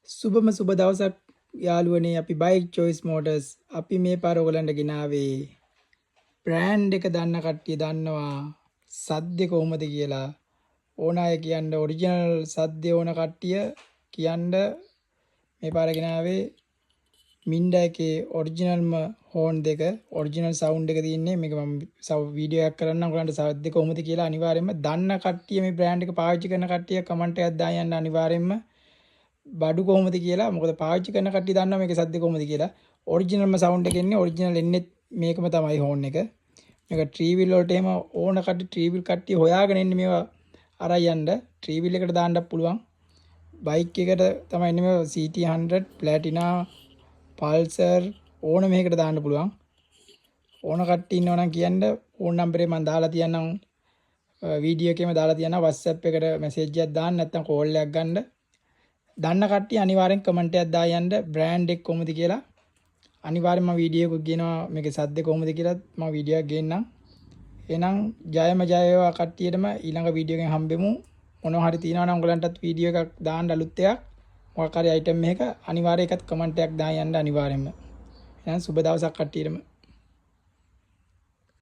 සුබම සුබ දවසක් යාළුවනේ අපි බයික් choice motors අපි මේ පාර ඔයගලන්ට ගෙනාවේ බ්‍රෑන්ඩ් එක දන්න කට්ටිය දන්නවා සද්දේ කොහොමද කියලා ඕන අය කියන්න ඔරිජිනල් සද්දේ ඕන කට්ටිය කියන්න මේ පාර ගෙනාවේ මින්ඩා එකේ ඔරිජිනල්ම හෝන් දෙක ඔරිජිනල් සවුන්ඩ් එක තියෙන්නේ මේක මම වීඩියෝ එකක් කරන්නම් ඔයගලන්ට සද්දේ කොහොමද කියලා අනිවාර්යයෙන්ම දන්න කට්ටිය මේ බ්‍රෑන්ඩ් එක පාවිච්චි කරන කට්ටිය කමෙන්ට් එකක් දාන්න අනිවාර්යයෙන්ම බඩු කොහොමද කියලා මොකද පාවිච්චි කරන කට්ටිය දන්නවා මේක සද්ද කොහොමද කියලා ඔරිජිනල්ම සවුන්ඩ් එක එන්නේ ඔරිජිනල් එන්නේ මේකම තමයි හෝන් එක මේක ට්‍රී වීල් වලට එහෙම ඕන කට්ටිය ට්‍රී වීල් කට්ටිය හොයාගෙන ඉන්නේ මේවා අරන් යන්න ට්‍රී වීල් එකට දාන්නත් පුළුවන් බයික් එකට තමයි ඉන්නේ මේ CT100 ප්ලැටිනා පල්සර් ඕන මේකට දාන්න පුළුවන් ඕන කට්ටිය ඉන්නවා නම් කියන්න ෆෝන් නම්බරේ මම දාලා තියන්නම් වීඩියෝ එකේම දාලා තියන්නම් WhatsApp එකට මැසේජ් එකක් දාන්න නැත්නම් කෝල් එකක් ගන්න දන්න කට්ටිය අනිවාර්යෙන් කමෙන්ට් එකක් දායන්න බ්‍රෑන්ඩ් එක කොහොමද කියලා අනිවාර්යෙන්ම වීඩියෝ එකක් ගේනවා මේකේ සද්ද කොහොමද කියලා මම වීඩියෝ එකක් ගේන්නම් එහෙනම් ජයම ජය වේවා කට්ටියටම ඊළඟ වීඩියෝ එකෙන් හම්බෙමු මොනවා හරි තියෙනවා නම් ඔයගලන්ටත් වීඩියෝ එකක් දාන්න අලුත් එකක් මොකක් හරි අයිටම් එකක අනිවාර්යයෙන් එකත් කමෙන්ට් එකක් දායන්න අනිවාර්යෙන්ම එහෙනම් සුබ දවසක් කට්ටියටම